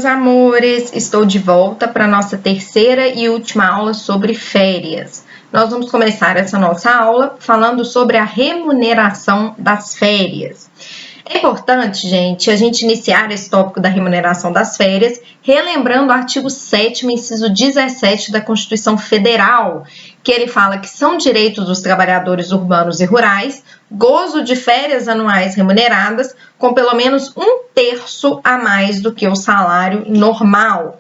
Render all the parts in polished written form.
Meus amores, estou de volta para a nossa terceira e última aula sobre férias. Nós vamos começar essa nossa aula falando sobre a remuneração das férias. É importante, gente, a gente iniciar esse tópico da remuneração das férias relembrando o artigo 7º, inciso 17 da Constituição Federal, que ele fala que são direitos dos trabalhadores urbanos e rurais gozo de férias anuais remuneradas com pelo menos 1/3 a mais do que o salário normal.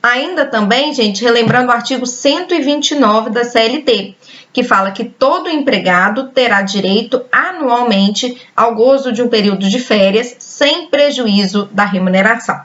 Ainda também, gente, relembrando o artigo 129 da CLT, que fala que todo empregado terá direito anualmente ao gozo de um período de férias sem prejuízo da remuneração.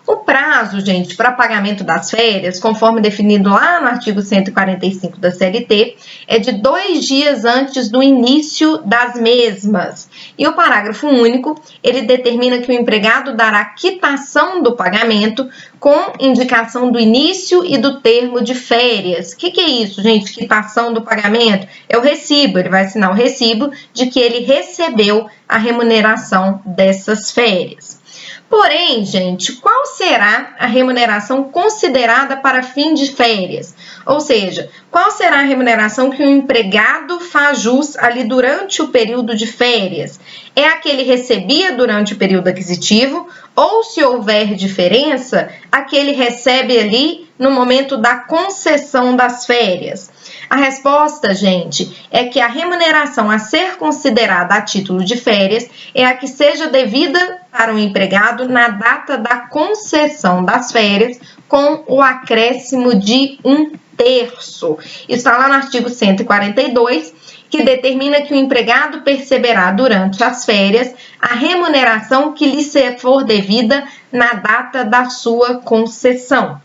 O prazo, gente, para pagamento das férias, conforme definido lá no artigo 145 da CLT, é de 2 dias antes do início das mesmas. E o parágrafo único, ele determina que o empregado dará quitação do pagamento com indicação do início e do termo de férias. O que é isso, gente? Quitação do pagamento? É o recibo, ele vai assinar o recibo de que ele recebeu a remuneração dessas férias. Porém, gente, qual será a remuneração considerada para fim de férias? Ou seja, qual será a remuneração que o empregado faz jus ali durante o período de férias? É a que ele recebia durante o período aquisitivo ou, se houver diferença, a que ele recebe ali no momento da concessão das férias? A resposta, gente, é que a remuneração a ser considerada a título de férias é a que seja devida para o empregado na data da concessão das férias com o acréscimo de 1/3. Isso está lá no artigo 142, que determina que o empregado perceberá durante as férias a remuneração que lhe for devida na data da sua concessão.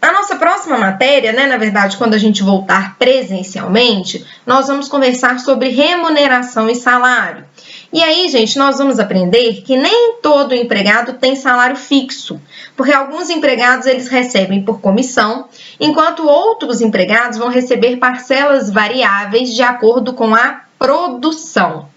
A nossa próxima matéria, na verdade, quando a gente voltar presencialmente, nós vamos conversar sobre remuneração e salário. E aí, gente, nós vamos aprender que nem todo empregado tem salário fixo, porque alguns empregados eles recebem por comissão, enquanto outros empregados vão receber parcelas variáveis de acordo com a produção.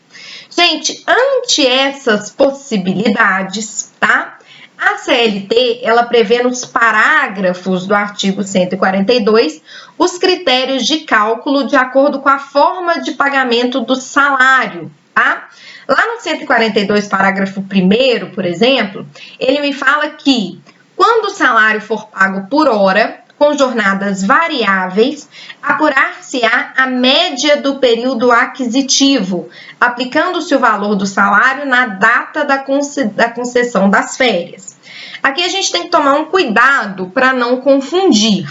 Gente, ante essas possibilidades, tá? A CLT, ela prevê nos parágrafos do artigo 142 os critérios de cálculo de acordo com a forma de pagamento do salário, tá? Lá no 142, parágrafo 1º, por exemplo, ele me fala que quando o salário for pago por hora, com jornadas variáveis, apurar-se-á a média do período aquisitivo, aplicando-se o valor do salário na data da concessão das férias. Aqui a gente tem que tomar um cuidado para não confundir.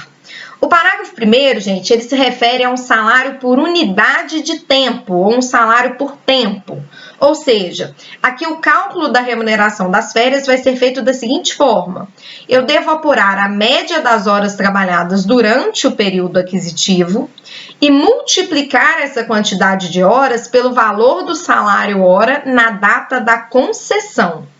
O parágrafo 1º, gente, ele se refere a um salário por unidade de tempo, ou um salário por tempo. Ou seja, aqui o cálculo da remuneração das férias vai ser feito da seguinte forma: eu devo apurar a média das horas trabalhadas durante o período aquisitivo e multiplicar essa quantidade de horas pelo valor do salário hora na data da concessão.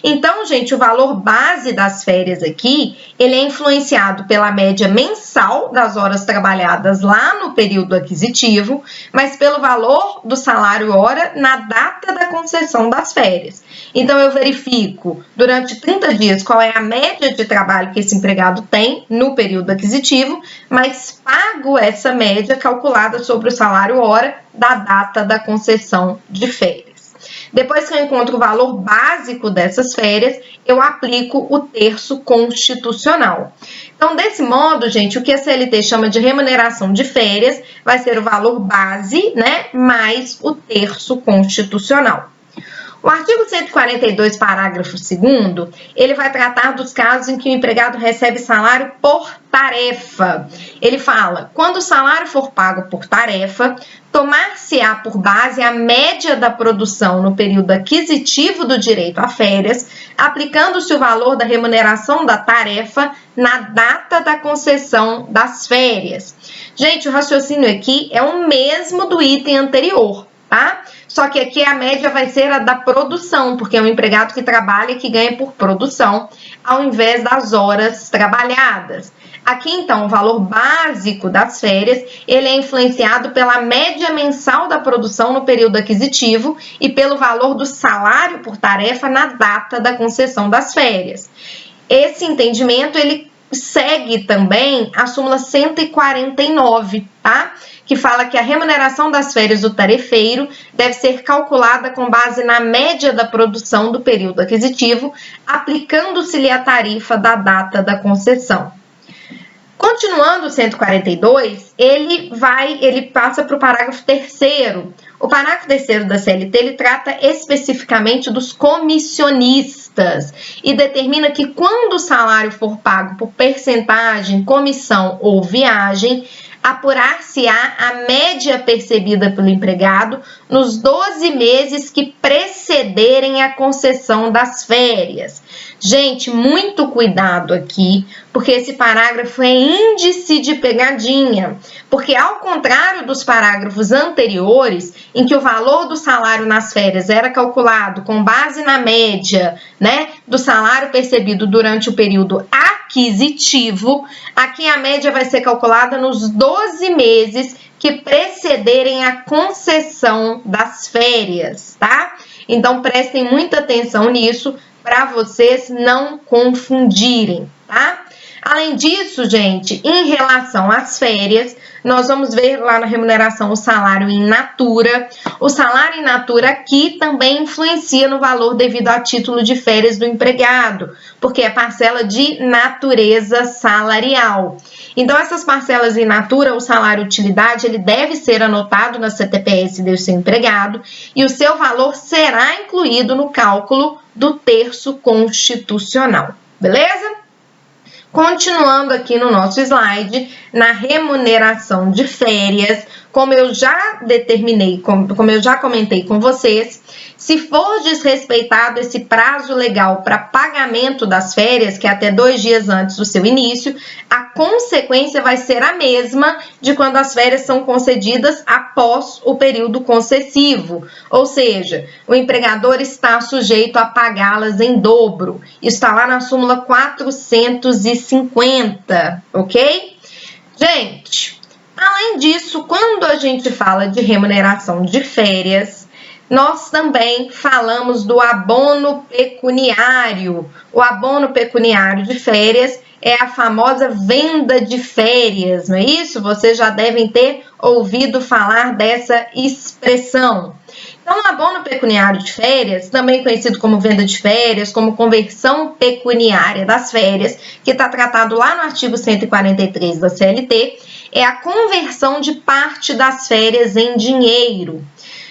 Então, gente, o valor base das férias aqui, ele é influenciado pela média mensal das horas trabalhadas lá no período aquisitivo, mas pelo valor do salário hora na data da concessão das férias. Então, eu verifico durante 30 dias qual é a média de trabalho que esse empregado tem no período aquisitivo, mas pago essa média calculada sobre o salário hora da data da concessão de férias. Depois que eu encontro o valor básico dessas férias, eu aplico o terço constitucional. Então, desse modo, gente, o que a CLT chama de remuneração de férias vai ser o valor base, mais o terço constitucional. O artigo 142, parágrafo 2º, ele vai tratar dos casos em que o empregado recebe salário por tarefa. Ele fala, quando o salário for pago por tarefa, tomar-se-á por base a média da produção no período aquisitivo do direito a férias, aplicando-se o valor da remuneração da tarefa na data da concessão das férias. Gente, o raciocínio aqui é o mesmo do item anterior, tá? Só que aqui a média vai ser a da produção, porque é um empregado que trabalha e que ganha por produção, ao invés das horas trabalhadas. Aqui, então, o valor básico das férias, ele é influenciado pela média mensal da produção no período aquisitivo e pelo valor do salário por tarefa na data da concessão das férias. Esse entendimento, ele segue também a súmula 149, tá? Que fala que a remuneração das férias do tarefeiro deve ser calculada com base na média da produção do período aquisitivo, aplicando-se-lhe a tarifa da data da concessão. Continuando o 142, ele passa para o parágrafo 3º. O parágrafo 3º da CLT, ele trata especificamente dos comissionistas e determina que quando o salário for pago por percentagem, comissão ou viagem, apurar-se-á a média percebida pelo empregado nos 12 meses que precederem a concessão das férias. Gente, muito cuidado aqui, porque esse parágrafo é índice de pegadinha, porque ao contrário dos parágrafos anteriores, em que o valor do salário nas férias era calculado com base na média, né, do salário percebido durante o período aquisitivo, aqui a média vai ser calculada nos 12 meses que precederem a concessão das férias, tá? Então, prestem muita atenção nisso para vocês não confundirem, tá? Além disso, gente, em relação às férias, nós vamos ver lá na remuneração o salário in natura. O salário in natura aqui também influencia no valor devido a título de férias do empregado, porque é parcela de natureza salarial. Então, essas parcelas in natura, o salário utilidade, ele deve ser anotado na CTPS do seu empregado e o seu valor será incluído no cálculo do terço constitucional, beleza? Continuando aqui no nosso slide, na remuneração de férias, como eu já determinei, como eu já comentei com vocês, se for desrespeitado esse prazo legal para pagamento das férias, que é até 2 dias antes do seu início, a consequência vai ser a mesma de quando as férias são concedidas após o período concessivo, ou seja, o empregador está sujeito a pagá-las em dobro. Isso está lá na súmula 450, ok? Gente, além disso, quando a gente fala de remuneração de férias, nós também falamos do abono pecuniário. O abono pecuniário de férias é a famosa venda de férias, não é isso? Vocês já devem ter ouvido falar dessa expressão. Então, o abono pecuniário de férias, também conhecido como venda de férias, como conversão pecuniária das férias, que está tratado lá no artigo 143 da CLT, é a conversão de parte das férias em dinheiro.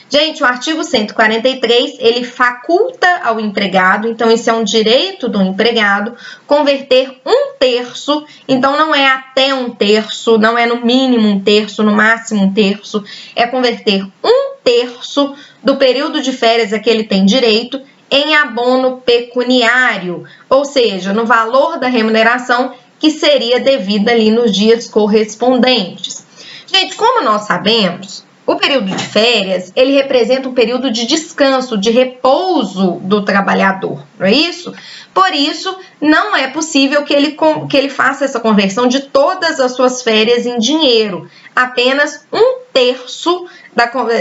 Gente, o artigo 143, ele faculta ao empregado, então isso é um direito do empregado, converter 1/3, então não é até 1/3, não é no mínimo 1/3, no máximo 1/3, é converter 1/3 do período de férias a que ele tem direito em abono pecuniário, ou seja, no valor da remuneração que seria devida ali nos dias correspondentes. Gente, como nós sabemos, o período de férias, ele representa um período de descanso, de repouso do trabalhador, não é isso? Por isso, não é possível que ele faça essa conversão de todas as suas férias em dinheiro. Apenas 1/3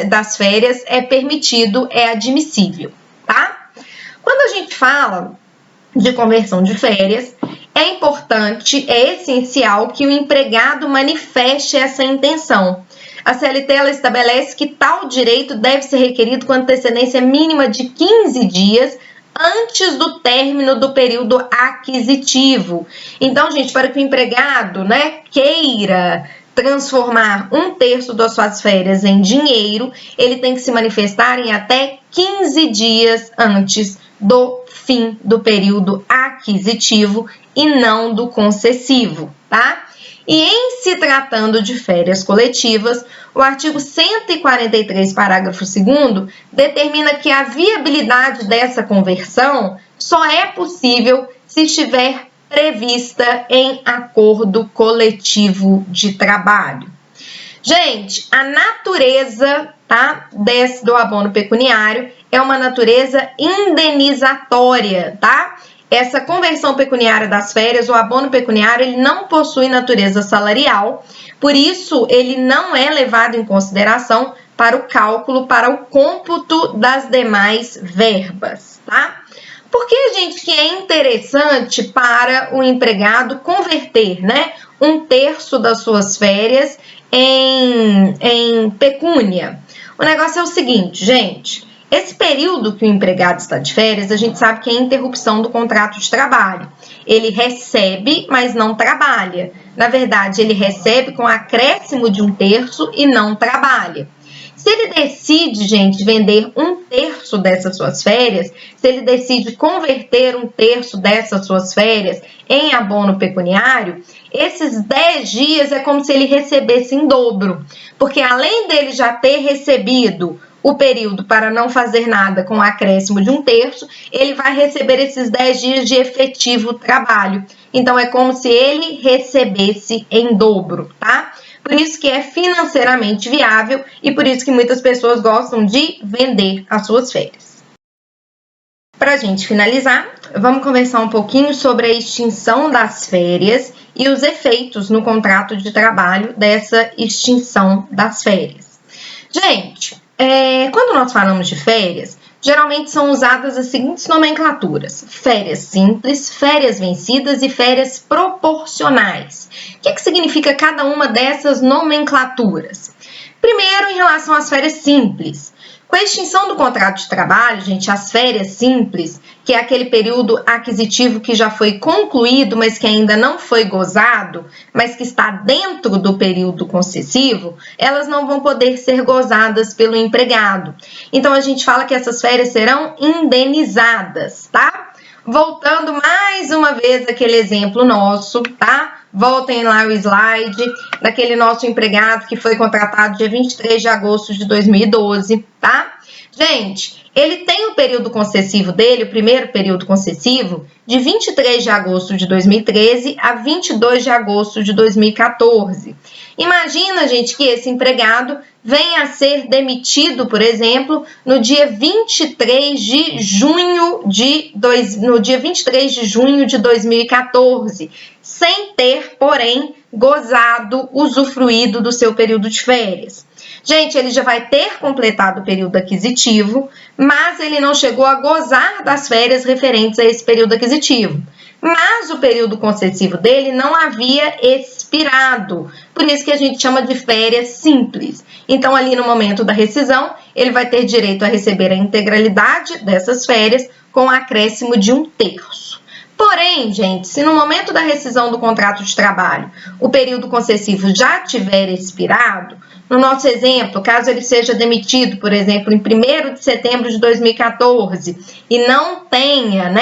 das férias é permitido, é admissível, tá? Quando a gente fala de conversão de férias, é importante, é essencial que o empregado manifeste essa intenção. A CLT ela estabelece que tal direito deve ser requerido com antecedência mínima de 15 dias antes do término do período aquisitivo. Então, gente, para que o empregado, queira transformar 1/3 das suas férias em dinheiro, ele tem que se manifestar em até 15 dias antes do fim do período aquisitivo e não do concessivo, tá? E em se tratando de férias coletivas, o artigo 143, parágrafo 2º, determina que a viabilidade dessa conversão só é possível se estiver prevista em acordo coletivo de trabalho. Gente, a natureza tá, do abono pecuniário é uma natureza indenizatória, tá? Essa conversão pecuniária das férias, o abono pecuniário, ele não possui natureza salarial, por isso ele não é levado em consideração para o cálculo, para o cômputo das demais verbas, tá? Por que, gente, que é interessante para o empregado converter, né, 1/3 das suas férias em pecúnia? O negócio é o seguinte, gente, esse período que o empregado está de férias, a gente sabe que é interrupção do contrato de trabalho. Ele recebe, mas não trabalha. Na verdade, ele recebe com acréscimo de 1/3 e não trabalha. Se ele decide, gente, vender 1/3 dessas suas férias, se ele decide converter 1/3 dessas suas férias em abono pecuniário, esses 10 dias é como se ele recebesse em dobro, porque além dele já ter recebido o período para não fazer nada com acréscimo de 1/3, ele vai receber esses 10 dias de efetivo trabalho. Então, é como se ele recebesse em dobro, tá? Por isso que é financeiramente viável e por isso que muitas pessoas gostam de vender as suas férias. Para a gente finalizar, vamos conversar um pouquinho sobre a extinção das férias e os efeitos no contrato de trabalho dessa extinção das férias. Gente, quando nós falamos de férias, geralmente são usadas as seguintes nomenclaturas: férias simples, férias vencidas e férias proporcionais. O que significa cada uma dessas nomenclaturas? Primeiro, em relação às férias simples. Com a extinção do contrato de trabalho, gente, as férias simples, que é aquele período aquisitivo que já foi concluído, mas que ainda não foi gozado, mas que está dentro do período concessivo, elas não vão poder ser gozadas pelo empregado. Então, a gente fala que essas férias serão indenizadas, tá? Voltando mais uma vez aquele exemplo nosso, tá? Voltem lá o slide daquele nosso empregado que foi contratado dia 23 de agosto de 2012, tá? Gente, ele tem o período concessivo dele, o primeiro período concessivo, de 23 de agosto de 2013 a 22 de agosto de 2014. Imagina, gente, que esse empregado venha a ser demitido, por exemplo, no dia 23 de junho de 2014, sem ter, porém, gozado, usufruído do seu período de férias. Gente, ele já vai ter completado o período aquisitivo, mas ele não chegou a gozar das férias referentes a esse período aquisitivo. Mas o período concessivo dele não havia expirado, por isso que a gente chama de férias simples. Então, ali no momento da rescisão, ele vai ter direito a receber a integralidade dessas férias com acréscimo de 1/3. Porém, gente, se no momento da rescisão do contrato de trabalho o período concessivo já tiver expirado, no nosso exemplo, caso ele seja demitido, por exemplo, em 1º de setembro de 2014 e não tenha,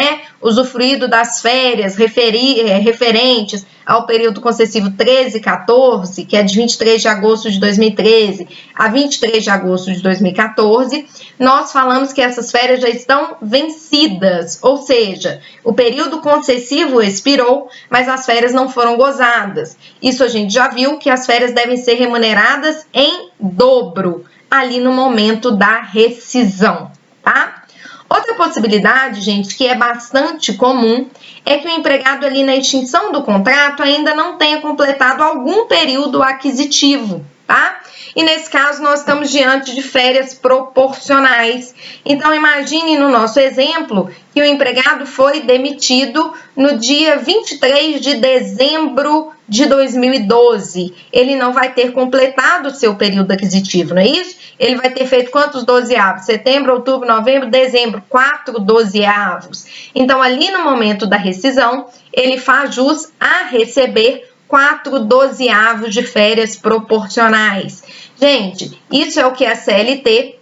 usufruído das férias referentes ao período concessivo 13 e 14, que é de 23 de agosto de 2013 a 23 de agosto de 2014, nós falamos que essas férias já estão vencidas, ou seja, o período concessivo expirou, mas as férias não foram gozadas. Isso a gente já viu que as férias devem ser remuneradas em dobro, ali no momento da rescisão, tá? Outra possibilidade, gente, que é bastante comum, é que o empregado ali na extinção do contrato ainda não tenha completado algum período aquisitivo, tá? E nesse caso nós estamos diante de férias proporcionais. Então imagine no nosso exemplo que o empregado foi demitido no dia 23 de dezembro de 2012. Ele não vai ter completado o seu período aquisitivo, não é isso? Ele vai ter feito quantos 12avos? Setembro, outubro, novembro, dezembro, 4 12avos. Então ali no momento da rescisão, ele faz jus a receber 4 12avos de férias proporcionais. Gente, isso é o que a CLT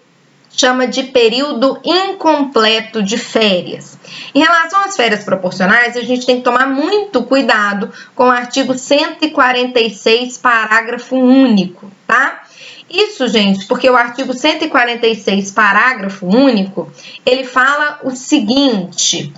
chama de período incompleto de férias. Em relação às férias proporcionais, a gente tem que tomar muito cuidado com o artigo 146, parágrafo único, tá? Isso, gente, porque o artigo 146, parágrafo único, ele fala o seguinte: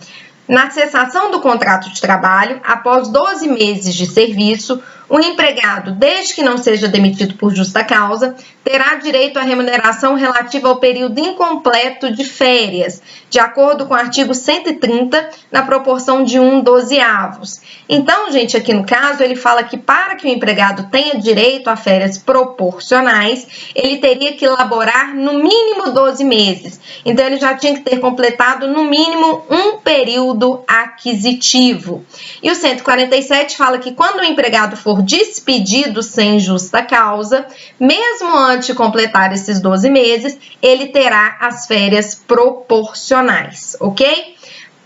na cessação do contrato de trabalho, após 12 meses de serviço, O empregado, desde que não seja demitido por justa causa, terá direito à remuneração relativa ao período incompleto de férias, de acordo com o artigo 130, na proporção de 1/12. Então, gente, aqui no caso, ele fala que para que o empregado tenha direito a férias proporcionais, ele teria que laborar no mínimo 12 meses. Então, ele já tinha que ter completado no mínimo um período aquisitivo. E o 147 fala que quando o empregado for despedido sem justa causa, mesmo antes de completar esses 12 meses, ele terá as férias proporcionais, ok?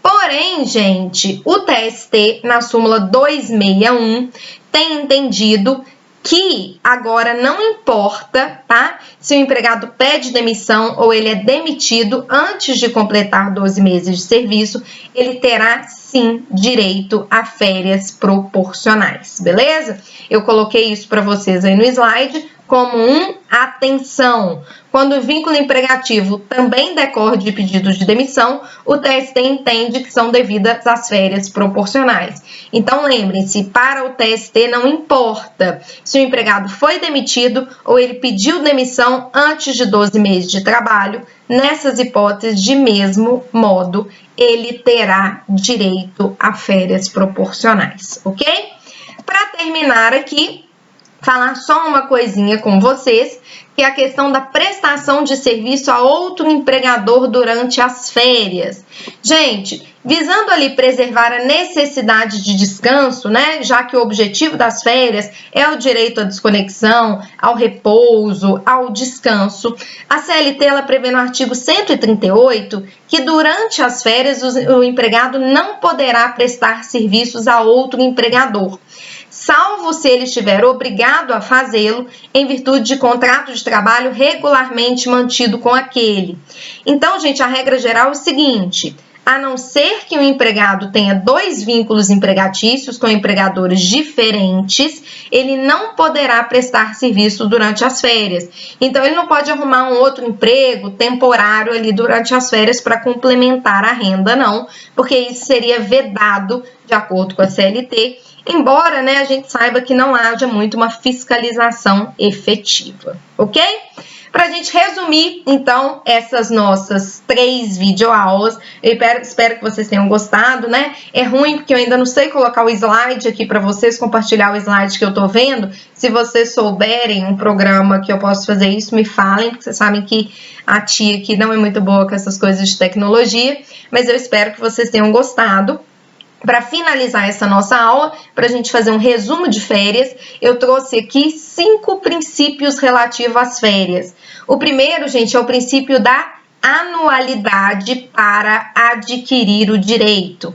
Porém, gente, o TST, na súmula 261, tem entendido que agora não importa, tá? Se o empregado pede demissão ou ele é demitido antes de completar 12 meses de serviço, ele terá sim direito a férias proporcionais, beleza? Eu coloquei isso para vocês aí no slide como atenção. Quando o vínculo emregativo também decorre de pedido de demissão, o TST entende que são devidas às férias proporcionais. Então, lembrem-se, para o TST não importa se o empregado foi demitido ou ele pediu demissão antes de 12 meses de trabalho, nessas hipóteses, de mesmo modo, ele terá direito a férias proporcionais, ok? Para terminar aqui, falar só uma coisinha com vocês, que é a questão da prestação de serviço a outro empregador durante as férias. Gente, visando ali preservar a necessidade de descanso, né, já que o objetivo das férias é o direito à desconexão, ao repouso, ao descanso, a CLT ela prevê no artigo 138 que durante as férias o empregado não poderá prestar serviços a outro empregador, salvo se ele estiver obrigado a fazê-lo em virtude de contrato de trabalho regularmente mantido com aquele. Então, gente, a regra geral é o seguinte: a não ser que o empregado tenha 2 vínculos empregatícios com empregadores diferentes, ele não poderá prestar serviço durante as férias. Então, ele não pode arrumar um outro emprego temporário ali durante as férias para complementar a renda, não, porque isso seria vedado de acordo com a CLT, embora, né, a gente saiba que não haja muito uma fiscalização efetiva, ok? Para a gente resumir, então, essas nossas 3 videoaulas, eu espero que vocês tenham gostado, né? É ruim porque eu ainda não sei colocar o slide aqui para vocês, compartilhar o slide que eu tô vendo. Se vocês souberem um programa que eu posso fazer isso, me falem, porque vocês sabem que a tia aqui não é muito boa com essas coisas de tecnologia, mas eu espero que vocês tenham gostado. Para finalizar essa nossa aula, para a gente fazer um resumo de férias, eu trouxe aqui 5 princípios relativos às férias. O primeiro, gente, é o princípio da anualidade para adquirir o direito.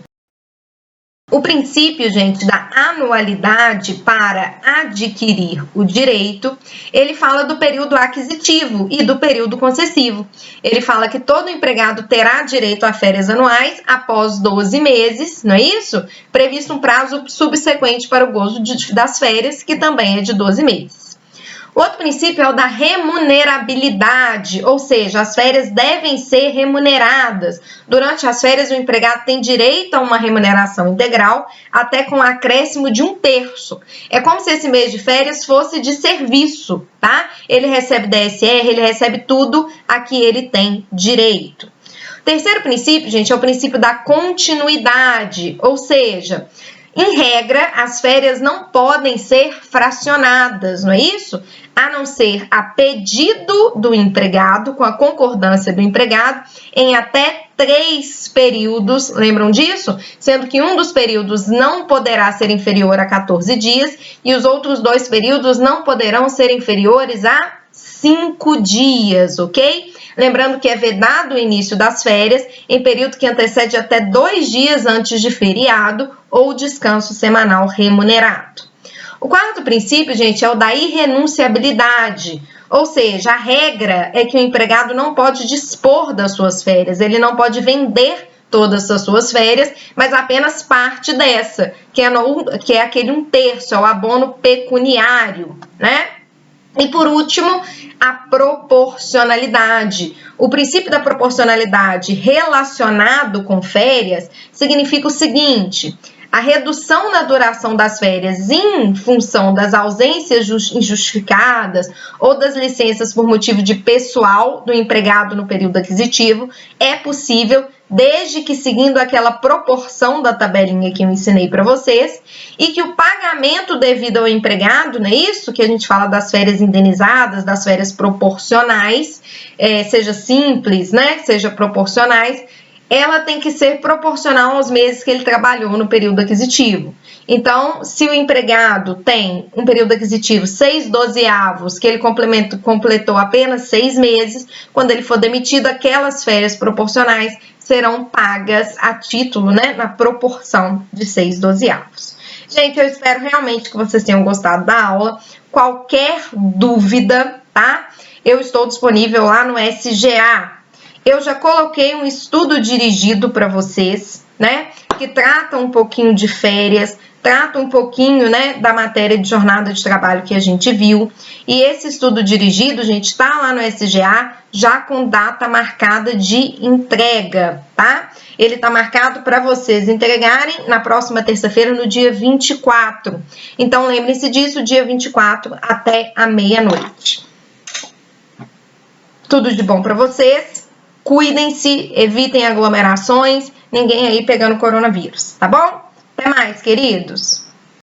O princípio, gente, da anualidade para adquirir o direito, ele fala do período aquisitivo e do período concessivo. Ele fala que todo empregado terá direito a férias anuais após 12 meses, não é isso? Previsto um prazo subsequente para o gozo das férias, que também é de 12 meses. O outro princípio é o da remunerabilidade, ou seja, as férias devem ser remuneradas. Durante as férias, o empregado tem direito a uma remuneração integral, até com acréscimo de 1/3. É como se esse mês de férias fosse de serviço, tá? Ele recebe DSR, ele recebe tudo a que ele tem direito. O terceiro princípio, gente, é o princípio da continuidade, ou seja, em regra, as férias não podem ser fracionadas, não é isso? A não ser a pedido do empregado, com a concordância do empregado, em até 3 períodos, lembram disso? Sendo que um dos períodos não poderá ser inferior a 14 dias e os outros 2 períodos não poderão ser inferiores a 5 dias, ok? Lembrando que é vedado o início das férias em período que antecede até 2 dias antes de feriado ou descanso semanal remunerado. O quarto princípio, gente, é o da irrenunciabilidade, ou seja, a regra é que o empregado não pode dispor das suas férias, ele não pode vender todas as suas férias, mas apenas parte dessa, que é aquele 1/3, é o abono pecuniário, né? E por último, a proporcionalidade. O princípio da proporcionalidade relacionado com férias significa o seguinte: A redução na duração das férias em função das ausências injustificadas ou das licenças por motivo de pessoal do empregado no período aquisitivo é possível desde que seguindo aquela proporção da tabelinha que eu ensinei para vocês e que o pagamento devido ao empregado, não é isso que a gente fala das férias indenizadas, das férias proporcionais, seja simples, né, seja proporcionais, ela tem que ser proporcional aos meses que ele trabalhou no período aquisitivo. Então, se o empregado tem um período aquisitivo 6/12, que ele completou apenas 6 meses, quando ele for demitido, aquelas férias proporcionais serão pagas a título, né, na proporção de 6/12. Gente, eu espero realmente que vocês tenham gostado da aula. Qualquer dúvida, tá? Eu estou disponível lá no SGA. Eu já coloquei um estudo dirigido para vocês, né? Que trata um pouquinho de férias, trata um pouquinho, né, da matéria de jornada de trabalho que a gente viu. E esse estudo dirigido, gente, está lá no SGA, já com data marcada de entrega, tá? Ele está marcado para vocês entregarem na próxima terça-feira, no dia 24. Então, lembrem-se disso, dia 24 até a meia-noite. Tudo de bom para vocês. Cuidem-se, evitem aglomerações, ninguém aí pegando coronavírus, tá bom? Até mais, queridos!